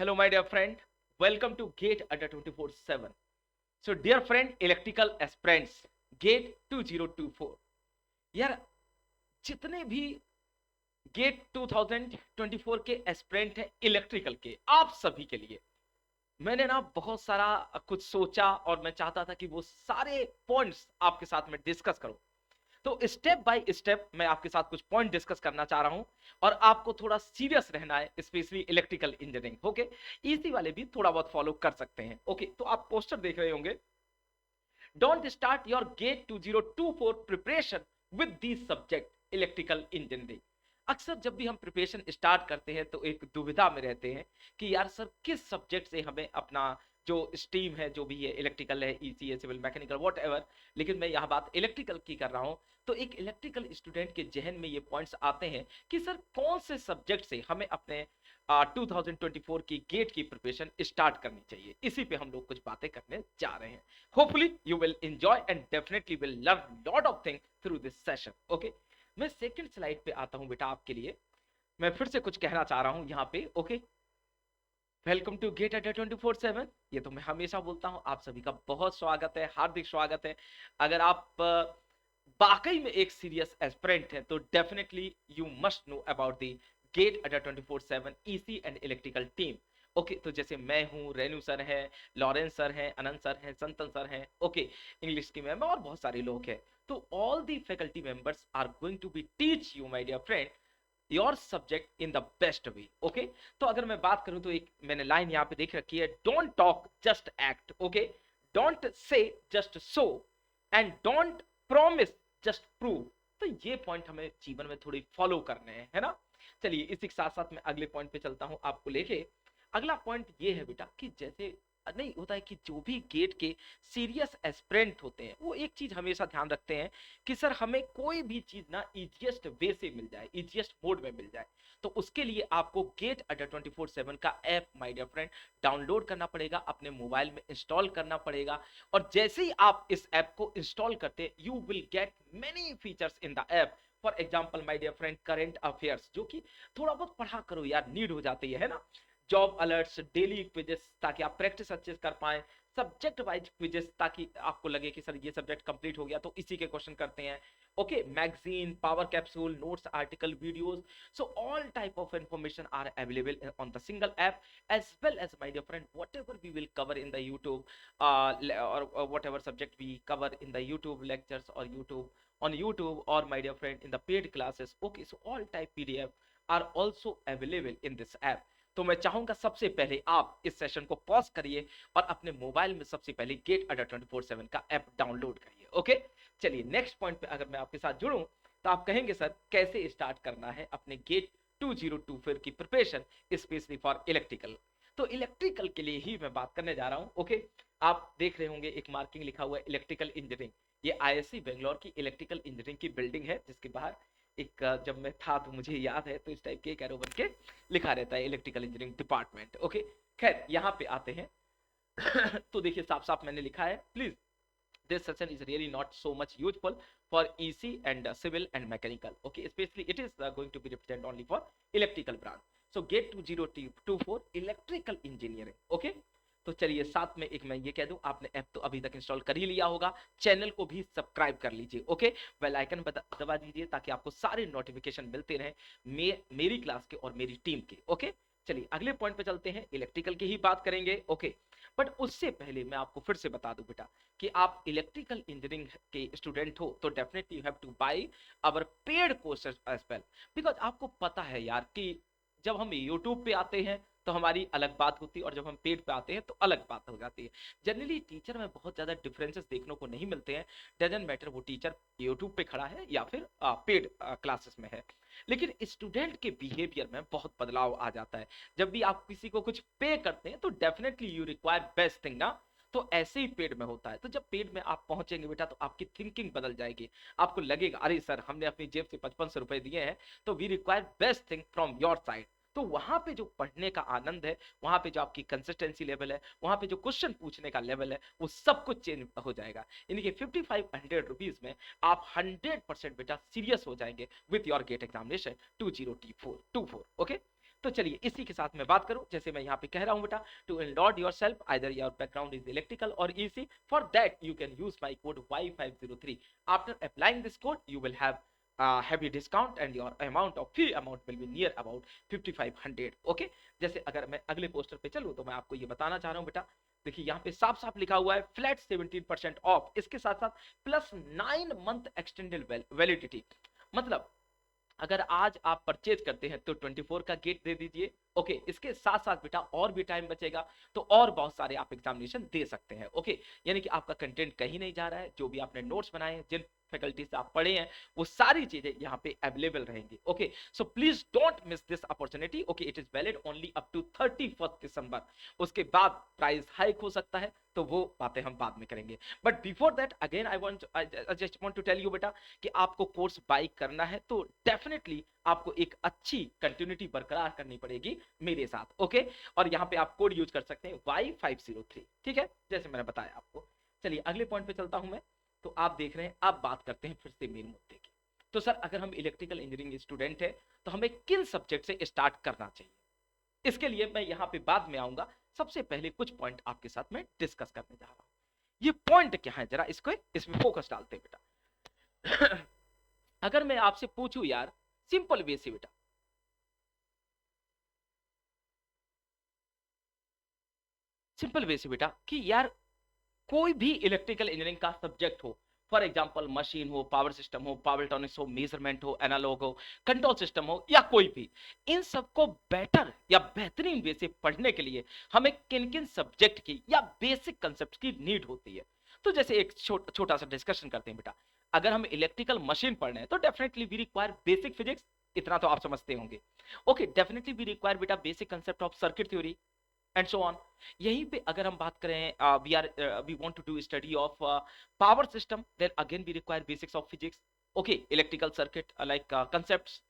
Hello, my dear friend. Welcome to Gate Adda 24/7. So, dear friend, electrical aspirants, Gate 2024. यार जितने भी gate 2024 के aspirant हैं electrical के, आप सभी के लिए मैंने ना बहुत सारा कुछ सोचा और मैं चाहता था कि वो सारे पॉइंट्स आपके साथ में डिस्कस करूं। तो स्टेप बाय स्टेप मैं आपके साथ कुछ पॉइंट डिस्कस करना चाह रहा हूं और आपको थोड़ा सीरियस रहना है, specially electrical engineering. Okay, easy वाले भी थोड़ा बहुत फॉलो कर सकते हैं। ओके, तो आप पोस्टर देख रहे होंगे, don't start your GATE 2024 preparation with this subject electrical engineering. अक्सर जब भी हम प्रिपरेशन स्टार्ट करते हैं तो एक दुविधा में रहते हैं कि यार सर किस सब्जेक्ट से हमें अपना जो स्ट्रीम है, जो भी है, इलेक्ट्रिकल है, ईसी है, सिविल, मैकेनिकल, वॉट एवर, लेकिन मैं यहाँ बात इलेक्ट्रिकल की कर रहा हूँ। तो एक इलेक्ट्रिकल स्टूडेंट के जहन में ये पॉइंट्स आते हैं कि सर कौन से सब्जेक्ट से हमें अपने 2024 की गेट की प्रिपरेशन स्टार्ट करनी चाहिए। इसी पे हम लोग कुछ बातें करने जा रहे हैं। Hopefully you will enjoy and definitely will learn lot of thing through this session. Okay, मैं सेकंड स्लाइड पे आता हूं बेटा आपके लिए। मैं फिर से कुछ कहना चाह रहा हूं यहाँ पे। Okay, welcome to get Adda 24/7। ये तो मैं हमेशा बोलता हूं, आप सभी का बहुत स्वागत है, हार्दिक स्वागत है। अगर आप वाकई में एक सीरियस एस्पिरेंट है तो definitely you must know about the GATE Adda 24/7 EC and electrical team. Okay, तो जैसे मैं हूं, रेनू सर है, लॉरेंस सर हैं, अनंत सर हैं, संतन सर हैं। ओके, इंग्लिश की मैम और बहुत सारे लोग हैं। तो all the faculty members are going to be teach you my dear friend your subject in the best way. Okay, तो अगर मैं बात करूं तो एक मैंने लाइन यहाँ पे देख रखी है, don't talk just act. Okay, don't say just so and don't promise just prove. तो ये पॉइंट हमें जीवन में थोड़ी फॉलो करने हैं, है ना। चलिए इसी के साथ साथ मैं अगले पॉइंट पे चलता हूं आपको लेके। अगला पॉइंट ये है बेटा कि जैसे नहीं होता है कि जो भी गेट के सीरियस एस्पिरेंट होते हैं वो एक चीज हमेशा ध्यान रखते हैं कि सर हमें कोई भी चीज ना इजिएस्ट वे से मिल जाए, इजिएस्ट मोड में मिल जाए। तो उसके लिए आपको गेट अड्डा 24/7 का app my dear friend download करना पड़ेगा, अपने मोबाइल में इंस्टॉल करना पड़ेगा। और जैसे ही आप इस ऐप को इंस्टॉल करते you will get many features in the app. For example my dear friend, current affairs, जो कि थोड़ा बहुत पढ़ा करो यार, नीड हो जाती है ना। जॉब अलर्ट्स, डेली क्विजेस ताकि आप प्रैक्टिस अच्छे से कर पाए, सब्जेक्ट वाइज क्विजेस ताकि आपको लगे कि सर ये सब्जेक्ट कंप्लीट हो गया तो इसी के क्वेश्चन करते हैं। Okay, magazine, power capsule, notes, article, videos, so all type of information are available on the single app, as well as my dear friend whatever we will cover in the YouTube, or whatever subject we cover in the YouTube lectures or YouTube on YouTube, or my dear friend in the paid classes. Okay, so all type PDF are also available in this app। तो मैं चाहूंगा सबसे पहले आप इस session को pause करिए और अपने मोबाइल में सबसे पहले गेट अड्डा 24/7 का ऐप डाउनलोड करिए। ओके, चलिए नेक्स्ट पॉइंट पे अगर मैं आपके साथ जुड़ूं तो आप कहेंगे सर कैसे स्टार्ट करना है अपने गेट 2024 की प्रिपरेशन, स्पेशली फॉर इलेक्ट्रिकल। तो इलेक्ट्रिकल के लिए ही मैं बात करने जा रहा हूं। ओके, आप देख रहे होंगे एक मार्किंग लिखा हुआ है इलेक्ट्रिकल इंजीनियरिंग। ये आईएससी बेंगलोर की इलेक्ट्रिकल इंजीनियरिंग की बिल्डिंग है, जिसके बाहर एक जब मैं था तो मुझे याद है तो इस टाइप के एक एरो बन के लिखा रहता है इलेक्ट्रिकल इंजीनियरिंग डिपार्टमेंट। ओके, खैर यहाँ पे आते हैं। तो देखिए साफ साफ मैंने लिखा है, please this session is really not so much useful for EC and civil and mechanical. Okay, especially it is going to be represent only for electrical branch. So get 2024 electrical engineering. Okay, तो चलिए साथ में एक मैं ये कह दूं, आपने ऐप तो अभी तक इंस्टॉल कर ही लिया होगा, चैनल को भी सब्सक्राइब कर लीजिए। ओके, बेल आइकन दबा दीजिए ताकि आपको सारे नोटिफिकेशन मिलते रहे मेरी क्लास के और मेरी टीम के। ओके, चलिए अगले पॉइंट पे चलते हैं, इलेक्ट्रिकल की ही बात करेंगे। ओके, बट उससे पहले मैं आपको फिर से बता दूं बेटा कि आप इलेक्ट्रिकल इंजीनियरिंग के स्टूडेंट हो तो definitely you have to buy our paid courses as well. Because आपको पता है यार कि जब हम यूट्यूब पे आते हैं तो हमारी अलग बात होती है और जब हम पेड पे आते हैं तो अलग बात हो जाती है। जनरली टीचर में बहुत ज्यादा डिफरेंसेस देखने को नहीं मिलते हैं, डजंट मैटर वो टीचर यूट्यूब पे खड़ा है या फिर पेड क्लासेस में है। लेकिन स्टूडेंट के बिहेवियर में बहुत बदलाव आ जाता है। जब भी आप किसी को कुछ पे करते हैं तो definitely you require best thing ना। तो ऐसे ही पेड में होता है, तो जब पेड में आप पहुंचेंगे बेटा तो आपकी थिंकिंग बदल जाएगी। आपको लगेगा अरे सर हमने अपनी जेब से 5500 रुपए दिए हैं तो we require best thing from your side. तो वहां पे जो पढ़ने का आनंद है, वहां पे जो आपकी कंसिस्टेंसी लेवल है, वहां पे जो क्वेश्चन पूछने का लेवल है, वो सब कुछ चेंज हो जाएगा। यानी कि 5500 रुपीज में आप 100% बेटा सीरियस हो जाएंगे with your GATE examination 2024। Okay, तो चलिए इसी के साथ मैं बात करूं, जैसे मैं यहाँ पे कह रहा हूं बेटा, to enroll yourself either your background is electrical और EC, for that you can use my code Y503. After applying this code you will have heavy discount and your fee amount will be near about 5500. Okay, जैसे अगर मैं अगले poster पे चलूं तो मैं आपको ये बताना चाह रहा हूं बेटा, देखिए यहाँ पे साफ साफ लिखा हुआ है फ्लैट 17% ऑफ, इसके साथ साथ प्लस 9 मंथ एक्सटेंडेड वैलिडिटी। मतलब अगर आज आप परचेज करते हैं तो 24 का गेट दे दीजिए। ओके, इसके साथ साथ बेटा और भी टाइम बचेगा तो और बहुत सारे आप एग्जामिनेशन दे सकते हैं। ओके, यानी कि आपका कंटेंट कहीं नहीं जा रहा है, जो भी आपने नोट्स बनाए हैं, जिन फैकल्टी से आप पढ़े हैं, वो सारी चीजें यहाँ पे अवेलेबल रहेंगी। Okay, so please don't miss this opportunity. Okay, it is valid only up to 31 December. उसके बाद प्राइस हाइक हो सकता है, तो वो बातें हम बाद में करेंगे। But before that again I just want to tell you बेटा कि आपको कोर्स बाय करना है तो डेफिनेटली आपको एक अच्छी कंटिन्यूटी बरकरार करनी पड़ेगी मेरे साथ। ओके, और यहाँ पे आप कोड यूज कर सकते हैं Y503, ठीक है, जैसे मैंने बताया आपको। चलिए अगले पॉइंट पे चलता हूं मैं। तो आप देख रहे हैं, अब बात करते हैं फिर से मेन मुद्दे की। तो सर अगर हम इलेक्ट्रिकल इंजीनियरिंग स्टूडेंट है तो हमें किन सब्जेक्ट से स्टार्ट करना चाहिए, इसके लिए मैं यहाँ पे बाद में आऊंगा। सबसे पहले कुछ पॉइंट आपके साथ में डिस्कस करने जा रहा हूं। ये पॉइंट क्या है, जरा इसमें फोकस डालते हैं बेटा। अगर मैं आपसे पूछूं यार सिंपल वे से बेटा, सिंपल वे से बेटा कि यार कोई भी इलेक्ट्रिकल इंजीनियरिंग का सब्जेक्ट हो, फॉर एग्जांपल मशीन हो, पावर सिस्टम हो, पावर इलेक्ट्रॉनिक्स हो, मेजरमेंट हो, एनालॉग हो, कंट्रोल सिस्टम हो, या कोई भी, इन सबको बेटर या बेहतरीन वे से पढ़ने के लिए हमें किन किन सब्जेक्ट की या बेसिक कंसेप्ट की नीड होती है। तो जैसे एक छोटा सा डिस्कशन करते हैं बेटा। अगर हम इलेक्ट्रिकल मशीन पढ़ रहे हैं तो definitely we require basic physics, इतना तो आप समझते होंगे। ओके, डेफिनेटली वी रिक्वायर बेटा basic concept of circuit theory and so on. यहीं पे अगर हम बात करें we want to do study of power system, then again we require basics of physics. Okay, electrical circuit like concepts.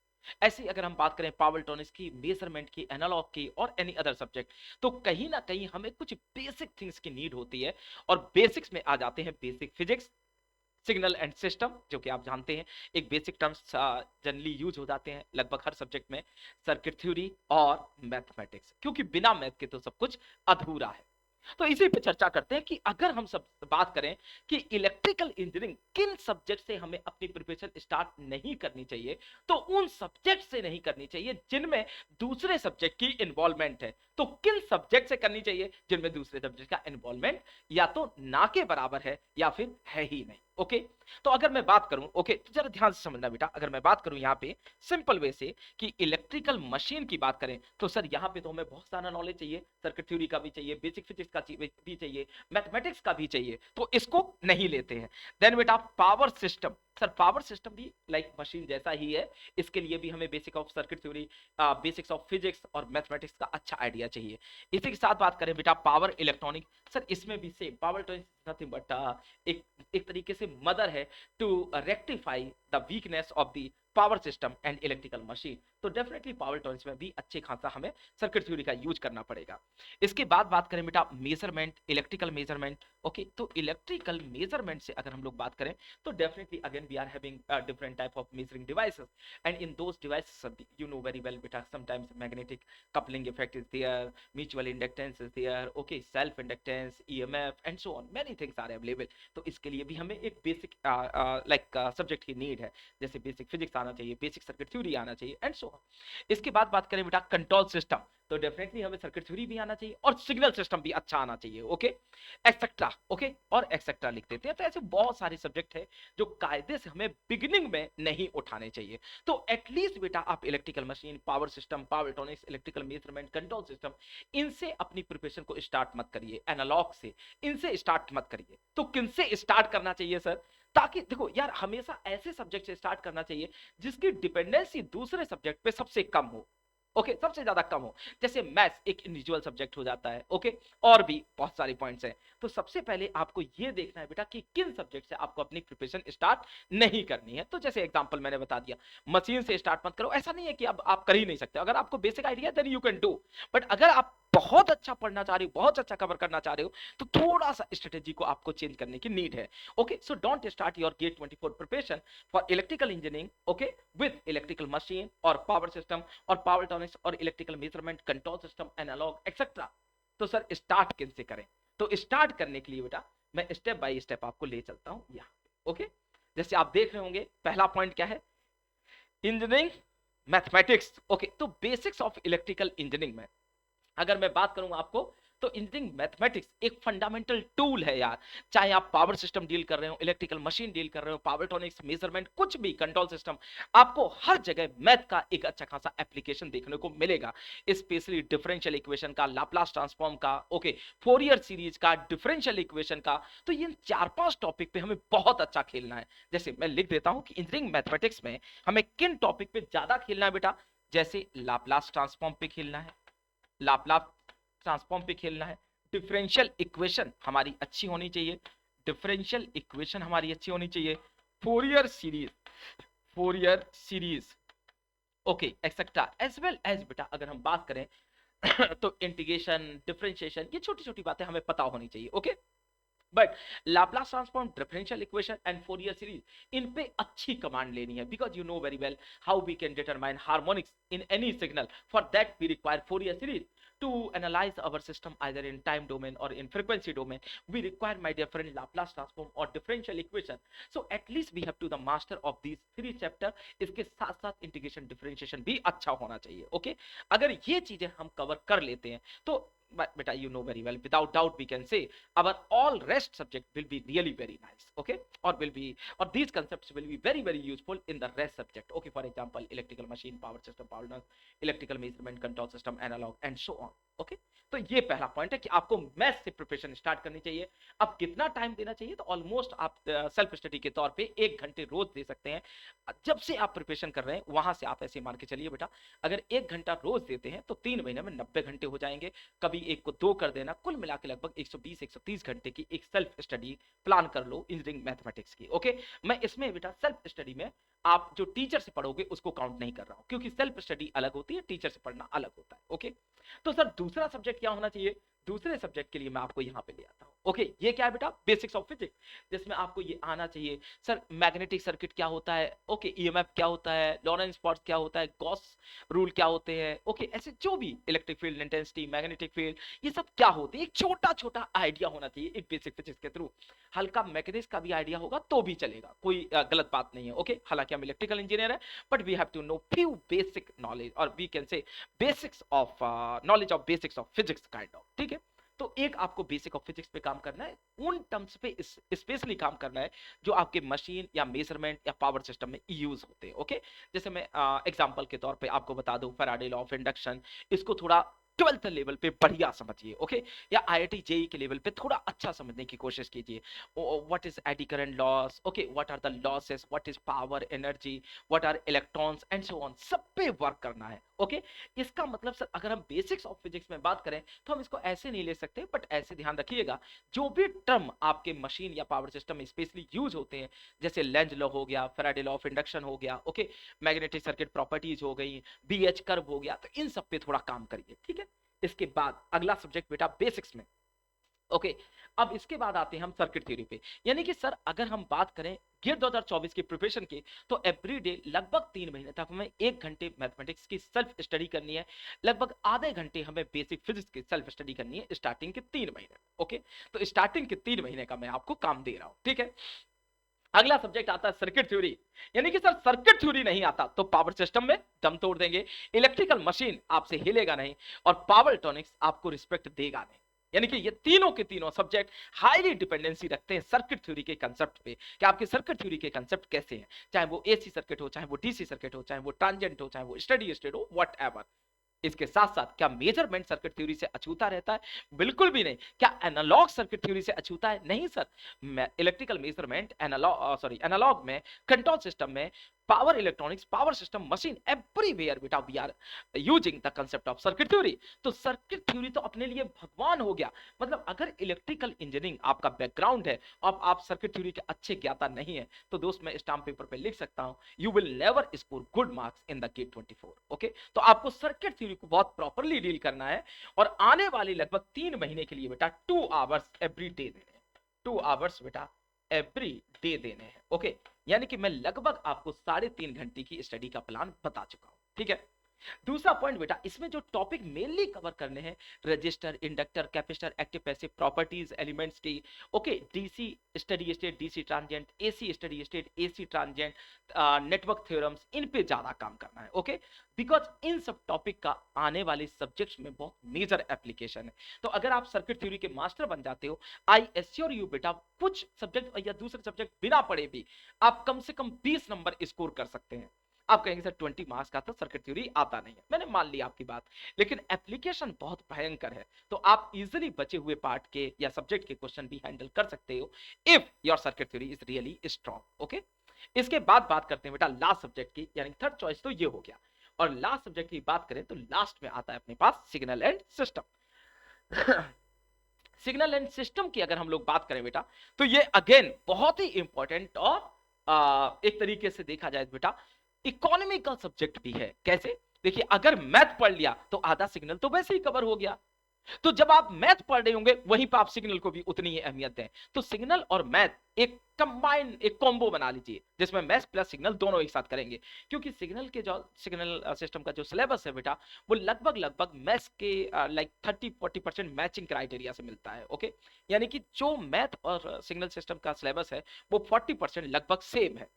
ऐसे अगर हम बात करें पावर इलेक्ट्रॉनिक्स की, मेजरमेंट की, एनालॉग की और एनी अदर सब्जेक्ट, तो कहीं ना कहीं हमें कुछ बेसिक थिंग्स की नीड होती है। और बेसिक्स में आ जाते हैं basic physics, signal and system, जो कि आप जानते हैं एक बेसिक टर्म्स जनरली यूज हो जाते हैं लगभग हर सब्जेक्ट में, सर्किट थ्योरी और मैथमेटिक्स, क्योंकि बिना मैथ के तो सब कुछ अधूरा है। तो इसी पे चर्चा करते हैं कि अगर हम सब बात करें कि इलेक्ट्रिकल इंजीनियरिंग किन सब्जेक्ट से हमें अपनी प्रिपरेशन स्टार्ट नहीं करनी चाहिए, तो उन सब्जेक्ट से नहीं करनी चाहिए जिनमें दूसरे सब्जेक्ट की इन्वॉल्वमेंट है। तो किन सब्जेक्ट से करनी चाहिए जिनमें दूसरे सब्जेक्ट का इन्वॉल्वमेंट या तो ना के बराबर है या फिर है ही नहीं। ओके, तो अगर मैं बात करूं, ओके, तो जरा ध्यान से समझना बेटा, अगर मैं बात करूं यहाँ पे सिंपल वे से कि इलेक्ट्रिकल मशीन की बात करें तो सर यहाँ पे तो हमें बहुत सारा नॉलेज चाहिए, सर्किट थ्योरी का भी चाहिए, बेसिक फिजिक्स का भी चाहिए, मैथमेटिक्स का भी चाहिए, तो इसको नहीं लेते हैं। देन बेटा power system, sir power system भी लाइक मशीन जैसा ही है, इसके लिए भी हमें basic of circuit theory, basics of physics और मैथमेटिक्स का अच्छा आइडिया चाहिए। इसी के साथ बात करें बेटा पावर इलेक्ट्रॉनिक, सर इसमें भी same, power electronic nothing but एक तरीके से मदर है to rectify the weakness of the power system and electrical machine. तो डेफिनेटली पावर इलेक्ट्रॉनिक्स में भी अच्छे खासा हमें सर्किट थ्योरी का यूज करना पड़ेगा। इसके बाद बात करें बेटा मेजरमेंट, इलेक्ट्रिकल मेजरमेंट। ओके, तो इलेक्ट्रिकल मेजरमेंट से अगर हम लोग बात करें तो definitely again we are having different type of measuring devices, and in those devices you know very well बेटा sometimes magnetic coupling effect is there, mutual inductance is there, okay, self inductance, EMF and so on, many things are available. तो इसके लिए भी हमें एक basic like subject की need है, जैसे बेसिक फिजिक्स आना चाहिए, बेसिक सर्किट थ्योरी आना चाहिए एंड सो ऑन। इसके बाद बात करें बेटा कंट्रोल सिस्टम, तो डेफिनेटली हमें सर्किट थ्योरी भी आना चाहिए और सिग्नल सिस्टम भी अच्छा आना चाहिए। ओके, एक्सेट्रा, ओके, और एक्सेट्रा लिख देते हैं। तो ऐसे बहुत सारे सब्जेक्ट है जो कायदे से हमें बिगिनिंग में नहीं उठाने चाहिए। तो एटलीस्ट बेटा आप electrical machine, power system, power electronics, electrical measurement, control system, इनसे अपनी प्रिपरेशन को स्टार्ट मत करिए, एनालॉग से इनसे स्टार्ट मत करिए। तो किनसे स्टार्ट करना चाहिए सर? ताकि देखो यार, हमेशा ऐसे सब्जेक्ट से स्टार्ट करना चाहिए जिसकी डिपेंडेंसी दूसरे सब्जेक्ट पे सबसे कम हो। ओके, सबसे ज्यादा कम हो। जैसे मैथ्स एक इंडिविजुअल सब्जेक्ट हो जाता है। ओके, और भी बहुत सारे पॉइंट्स हैं। तो सबसे पहले आपको ये देखना है बेटा कि किन सब्जेक्ट से आपको अपनी प्रिपरेशन स्टार्ट नहीं करनी है। तो जैसे एग्जांपल मैंने बता दिया, मशीन से स्टार्ट मत करो। ऐसा नहीं है कि अब आप कर ही नहीं सकते, अगर आपको basic idea then you can do, but अगर आप बहुत अच्छा पढ़ना चाह रहे हो, बहुत अच्छा कवर करना चाह रहे हो, तो थोड़ा सा स्ट्रेटेजी को आपको चेंज करने की नीड है। Okay, so don't start your GATE 24 preparation for electrical engineering okay with electrical machine और पावर सिस्टम और पावर इलेक्ट्रॉनिक्स और electrical measurement, control system, analog etcetera. तो सर स्टार्ट कैसे करें? तो स्टार्ट करने के लिए बेटा मैं स्टेप बाय स्टेप आपको ले चलता हूं यहाँ पे। ओके, जैसे आप देख रहे होंगे पहला पॉइंट क्या है, इंजीनियरिंग मैथमेटिक्स। ओके, तो बेसिक्स ऑफ इलेक्ट्रिकल इंजीनियरिंग में अगर मैं बात करूंगा आपको, तो इंजीनियरिंग मैथमेटिक्स एक फंडामेंटल टूल है यार। चाहे आप पावर सिस्टम डील कर रहे हो, इलेक्ट्रिकल मशीन डील कर रहे हो, पावर इलेक्ट्रॉनिक्स, मेजरमेंट, कुछ भी कंट्रोल सिस्टम, आपको हर जगह मैथ का एक अच्छा खासा एप्लीकेशन देखने को मिलेगा। स्पेशली डिफरेंशियल इक्वेशन का, लाप्लास ट्रांसफॉर्म का, ओके, फोरियर सीरीज का, डिफरेंशियल इक्वेशन का। तो ये 4-5 टॉपिक पे हमें बहुत अच्छा खेलना है। जैसे मैं लिख देता हूं कि इंजीनियरिंग मैथमेटिक्स में हमें किन टॉपिक पे ज्यादा खेलना है बेटा, जैसे लाप्लास ट्रांसफॉर्म पे खेलना है, लाप्लास ट्रांसफॉर्म पे खेलना है, डिफरेंशियल इक्वेशन हमारी अच्छी होनी चाहिए, डिफरेंशियल इक्वेशन हमारी अच्छी होनी चाहिए, Fourier series, Fourier series, okay etcetera, as well as बेटा अगर हम बात करें तो इंटीग्रेशन, डिफरेंशिएशन, ये छोटी छोटी बातें हमें पता होनी चाहिए। Okay, but Laplace transform, differential equation and Fourier series, इन पे अच्छी कमांड लेनी है, because you know very well how we can determine harmonics in any signal. For that we require Fourier series to analyze our system either in time domain or in frequency domain. We require, my dear friend, Laplace transform or differential equation. So at least we have to the master of these 3 chapter. इसके साथ साथ integration, differentiation भी अच्छा होना चाहिए। Okay, अगर ये चीजें हम कवर कर लेते हैं तो beta, you know very well, without doubt we can say our all rest subject will be really very nice. Okay, or will be, or these concepts will be very very useful in the rest subject. Okay, for example, electrical machine, power system, power node, electrical measurement, control system, analog and so on. Okay, तो ये पहला point है कि आपको math से preparation start करनी चाहिए। अब कितना टाइम देना चाहिए, तो ऑलमोस्ट आप सेल्फ स्टडी के तौर पे 1 घंटे रोज दे सकते हैं। जब से आप प्रिपरेशन कर रहे हैं वहां से आप ऐसे मान के चलिए बेटा, अगर 1 घंटा रोज देते हैं तो 3 महीने में 90 घंटे हो जाएंगे। कभी एक को 2 कर देना, कुल मिला के लगभग 120-130 घंटे की एक सेल्फ स्टडी प्लान कर लो इंजीनियरिंग मैथमेटिक्स की। ओके, मैं इसमें बेटा सेल्फ स्टडी में आप जो टीचर से पढ़ोगे उसको काउंट नहीं कर रहा हूं, क्योंकि सेल्फ स्टडी अलग होती है, टीचर से पढ़ना अलग होता है। ओके, तो सर दूसरा सब्जेक्ट क्या होना चाहिए, दूसरे सब्जेक्ट के लिए मैं आपको यहां पे ले आता हूं। ओके, ये क्या है बेटा, बेसिक्स ऑफ फिजिक्स, जिसमें आपको ये आना चाहिए सर मैग्नेटिक सर्किट क्या होता है, ओके, ईएमएफ क्या होता है, लॉरेंस फॉर्स क्या होता है, गॉस रूल क्या होते हैं, ओके, ऐसे जो भी electric field, intensity, magnetic field, ये सब क्या होते हैं, एक छोटा छोटा आइडिया होना चाहिए एक बेसिक फिजिक्स के थ्रू। हल्का मैकेनिक्स का भी आइडिया होगा तो भी चलेगा, कोई गलत बात नहीं है। ओके, हालांकि हम इलेक्ट्रिकल इंजीनियर है, but we have to know few basic knowledge, और we can say basics of knowledge of basics of physics kind of. ठीक है, तो एक आपको बेसिक ऑफ फिजिक्स पे काम करना है, उन टर्म्स पे स्पेशली काम करना है जो आपके मशीन या मेजरमेंट या पावर सिस्टम में यूज होते हैं। ओके, जैसे मैं एग्जांपल के तौर पे आपको बता दूं फैराडे लॉ ऑफ इंडक्शन, इसको थोड़ा 12th लेवल पे बढ़िया समझिए। ओके, या आईआईटी जेई के लेवल पे थोड़ा अच्छा समझने की कोशिश कीजिए। What is eddy current loss, okay, what are the losses, what is power, energy, what are electrons and so on, सब पे वर्क करना है। ओके, इसका मतलब सर अगर हम बेसिक्स ऑफ फिजिक्स में बात करें तो हम इसको ऐसे नहीं ले सकते, बट ऐसे ध्यान रखिएगा जो भी टर्म आपके मशीन या पावर सिस्टम में स्पेशली यूज होते हैं, जैसे लेंज लॉ हो गया, फैराडे लॉ ऑफ इंडक्शन हो गया, ओके, मैग्नेटिक सर्किट प्रॉपर्टीज हो गई, बीएच कर्व हो गया, तो इन सब पे थोड़ा काम करिए। ठीक है, इसके बाद अगला सब्जेक्ट बेटा बेसिक्स में। ओके, अब इसके बाद आते हैं हम सर्किट थ्योरी पे, यानी कि सर अगर हम बात करें गेट 2024 की प्रिपरेशन की, तो एवरीडे लगभग 3 महीने तक हमें 1 घंटे मैथमेटिक्स की सेल्फ स्टडी करनी है, लगभग आधे घंटे हमें बेसिक फिजिक्स की सेल्फ स्टडी करनी है स्टार्टिंग के 3 महीने। ओके, तो स्टार्टिंग के 3 महीने का मैं आपको काम दे रहा हूं। ठीक है, अगला सब्जेक्ट आता है सर्किट थ्योरी, यानी कि सर सर्किट थ्योरी नहीं आता तो पावर सिस्टम में दम तोड़ देंगे, इलेक्ट्रिकल मशीन आपसे हिलेगा नहीं, और पावर इलेक्ट्रॉनिक्स आपको रिस्पेक्ट देगा नहीं। यानी कि ये तीनों के तीनों सब्जेक्ट हाईली डिपेंडेंसी रखते हैं सर्किट थ्योरी के कंसेप्ट पे, कि आपके सर्किट थ्योरी के कंसेप्ट कैसे हैं, चाहे वो एसी सर्किट हो, चाहे वो डीसी सर्किट हो, चाहे वो ट्रांजिएंट हो, चाहे वो स्टेडी स्टेट हो, व्हाटएवर। इसके साथ साथ क्या मेजरमेंट सर्किट थ्योरी से अछूता रहता है? बिल्कुल भी नहीं। क्या एनालॉग सर्किट थ्योरी से अछूता है? नहीं सर, इलेक्ट्रिकल मेजरमेंट एनालॉग में, कंट्रोल सिस्टम में power electronics, power system, machine, everywhere बेटा we are using the concept of circuit theory. तो सर्किट थ्योरी तो अपने लिए भगवान हो गया। मतलब अगर इलेक्ट्रिकल इंजीनियरिंग आपका बैकग्राउंड है और आप सर्किट थ्योरी के अच्छे ज्ञाता नहीं है, तो दोस्त मैं स्टाम्प पेपर पे लिख सकता हूं, you will never score good marks in the GATE 24। Okay, तो आपको सर्किट थ्योरी को बहुत प्रॉपरली डील करना है और आने वाली लगभग 3 महीने के लिए बेटा 2 आवर्स एवरी डे देने हैं, 2 आवर्स बेटा एवरी डे देने हैं। ओके, यानी कि मैं लगभग आपको 3.5 घंटे की स्टडी का प्लान बता चुका हूं। ठीक है, दूसरा पॉइंट बेटा, इसमें जो टॉपिक मेनली कवर करने हैं, resistor, inductor, capacitor, active passive properties elements की। Okay, DC steady state, DC transient, AC steady state, AC transient, network theorems, इन पे ज्यादा काम करना है। ओके, बिकॉज इन सब टॉपिक का आने वाले सब्जेक्ट्स में बहुत मेजर एप्लीकेशन है। तो अगर आप सर्किट थ्योरी के मास्टर बन जाते हो, आई एश्योर यू बेटा, कुछ सब्जेक्ट या दूसरे सब्जेक्ट बिना पढ़े भी आप कम से कम 20 नंबर स्कोर कर सकते हैं। आप कहेंगे सर 20 मार्क्स का तो सर्किट थ्योरी आता नहीं है, मैंने मान लिया आपकी बात, लेकिन एप्लीकेशन बहुत भयंकर है। तो आप इजीली बचे हुए पार्ट के या सब्जेक्ट के क्वेश्चन भी हैंडल कर सकते हो if your circuit theory is really strong. Okay, इसके बाद बात करते हैं बेटा लास्ट सब्जेक्ट की, यानी थर्ड चॉइस तो ये हो गया। और लास्ट सब्जेक्ट की बात करें तो लास्ट में आता है अपने पास signal and system. Signal and system की अगर हम लोग बात करें बेटा, तो ये अगेन बहुत ही इंपॉर्टेंट और एक तरीके से देखा जाए बेटा इकोनॉमिकल सब्जेक्ट भी है। कैसे? देखिए, अगर मैथ पढ़ लिया तो आधा सिग्नल तो वैसे ही कवर हो गया, तो जब आप मैथ पढ़ रहे होंगे वहीं पर आप सिग्नल को भी उतनी ही अहमियत दें। तो सिग्नल और मैथ एक कंबाइन, एक कॉम्बो बना लीजिए जिसमें मैथ प्लस सिग्नल दोनों एक साथ करेंगे, क्योंकि सिग्नल के जो सिग्नल सिस्टम का जो सिलेबस है बेटा, वो लगभग लगभग मैथ्स के लाइक 30-40% मैचिंग क्राइटेरिया से मिलता है। ओके, यानी कि जो मैथ और सिग्नल सिस्टम का सिलेबस है वो 40% लगभग सेम है।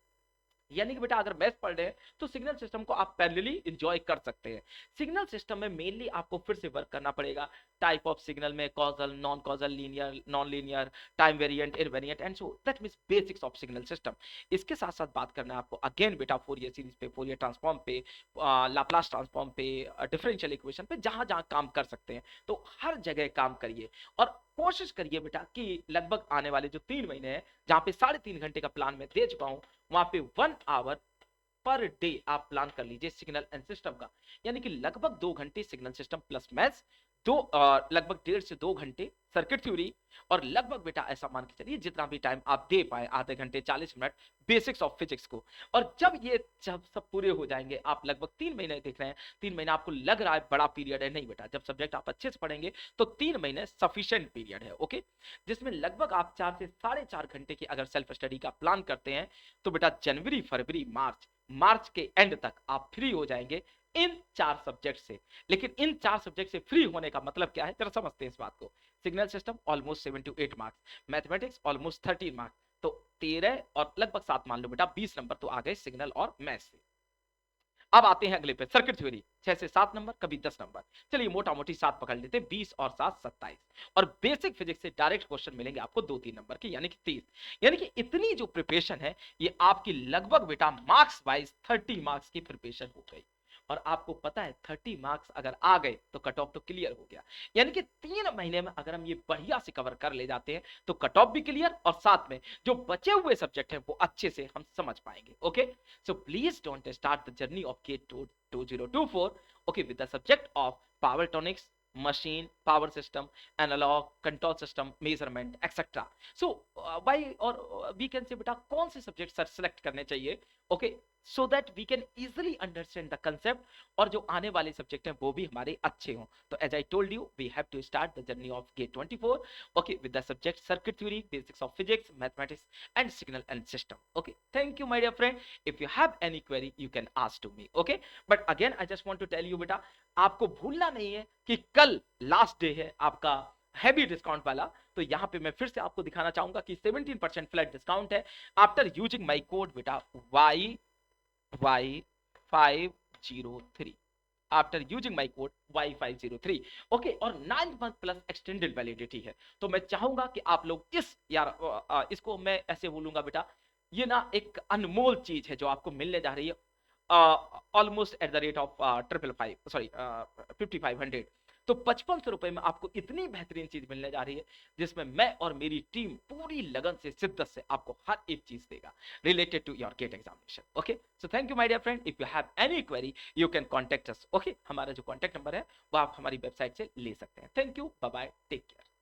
यानी कि बेटा अगर मैथ पढ़ रहे हैं तो सिग्नल सिस्टम को आप पैरेलली एंजॉय कर सकते हैं। सिग्नल सिस्टम में मेनली आपको फिर से वर्क करना पड़ेगा टाइप ऑफ सिग्नल में, causal, non causal, linear, non linear, time variant, invariant and so that means basics of signal system. इसके साथ साथ बात करना है आपको अगेन बेटा फोरियर सीरीज पे, फोरियर ट्रांसफॉर्म पे, लाप्लास ट्रांसफॉर्म पे, डिफरेंशियल इक्वेशन पे, जहां जहां काम कर सकते हैं तो हर जगह काम करिए और कोशिश करिए बेटा कि लगभग आने वाले जो 3 महीने हैं, जहां पे 3.5 घंटे का प्लान मैं दे चुका हूं, वहां पे 1 आवर पर डे आप प्लान कर लीजिए सिग्नल एंड सिस्टम का। यानी कि लगभग 2 घंटे सिग्नल सिस्टम प्लस मैथ्स, लगभग 1.5 से 2 घंटे सर्किट थ्योरी, और लगभग बेटा ऐसा मान के चलिए जितना भी टाइम आप दे पाए, आधे घंटे 40 मिनट बेसिक्स ऑफ फिजिक्स को। और जब सब पूरे हो जाएंगे, आप लगभग 3 महीने देख रहे हैं, 3 महीने आपको लग रहा है बड़ा पीरियड है, नहीं बेटा, जब सब्जेक्ट आप अच्छे से पढ़ेंगे तो 3 महीने सफिशिएंट पीरियड है। ओके, जिसमें लगभग आप 4 से 4.5 घंटे की अगर सेल्फ स्टडी का प्लान करते हैं तो बेटा जनवरी, फरवरी, मार्च के एंड तक आप फ्री हो जाएंगे इन 4 सब्जेक्ट से। लेकिन इन 4 सब्जेक्ट से फ्री होने का मतलब क्या है, जरा समझते हैं इस बात को। Signal system almost 7 to 8 marks, mathematics almost 13 marks, तो 13 और लगभग 7 मान लो बेटा 20 नंबर तो आ गए सिग्नल और मैथ से। अब आते हैं अगले पे, सर्किट थ्योरी 6 से 7 नंबर, कभी 10 नंबर, चलिए मोटा मोटी 7 पकड़ लेते हैं, 20 और 7 27। और बेसिक फिजिक्स से डायरेक्ट क्वेश्चन मिलेंगे आपको 2-3 नंबर के, यानी कि 30। यानी कि इतनी जो प्रिपरेशन है ये आपकी लगभग बेटा मार्क्स वाइज 30 मार्क्स की प्रिपरेशन हो गई। और आपको पता है 30 मार्क्स अगर आ गए तो कट ऑफ तो क्लियर हो गया। यानी कि 3 महीने में अगर हम ये बढ़िया से कवर कर ले जाते हैं तो कट ऑफ भी क्लियर, और साथ में जो बचे हुए सब्जेक्ट हैं वो अच्छे से हम समझ पाएंगे। Okay, so please don't start the journey of GATE 2024 okay with the subject of power tonics, machine, power system, analog, control system, measurement, etc. So why or we can say बेटा कौन से सब्जेक्ट सर सेलेक्ट करने चाहिए, okay, so that we can easily understand the concept, और जो आने वाले subject हैं वो भी हमारे अच्छे हों। तो as I told you we have to start the journey of GATE 24 okay with the subject circuit theory, basics of physics, mathematics and signal and system. Okay, thank you my dear friend, if you have any query you can ask to me. Okay, but again I just want to tell you बेटा, आपको भूलना नहीं है कि कल last day है आपका heavy discount वाला। तो यहाँ पे मैं फिर से आपको दिखाना चाहूंगा कि 17% फ्लैट डिस्काउंट है आफ्टर यूजिंग माय कोड बेटा Y503, after using my code Y503 okay, और 9 मंथ प्लस एक्सटेंडेड वैलिडिटी है। तो मैं चाहूंगा कि आप लोग इसको मैं ऐसे बोलूंगा बेटा, ये ना एक अनमोल चीज है जो आपको मिलने जा रही है almost at the rate of 55 5500। तो 5500 रुपए में आपको इतनी बेहतरीन चीज मिलने जा रही है जिसमें मैं और मेरी टीम पूरी लगन से, शिद्दत से आपको हर एक चीज देगा related to your GATE examination. Okay, so thank you my dear friend. If you have any query you can contact us. Okay, हमारा जो कॉन्टेक्ट नंबर है वो आप हमारी वेबसाइट से ले सकते हैं। Thank you, bye bye, take care.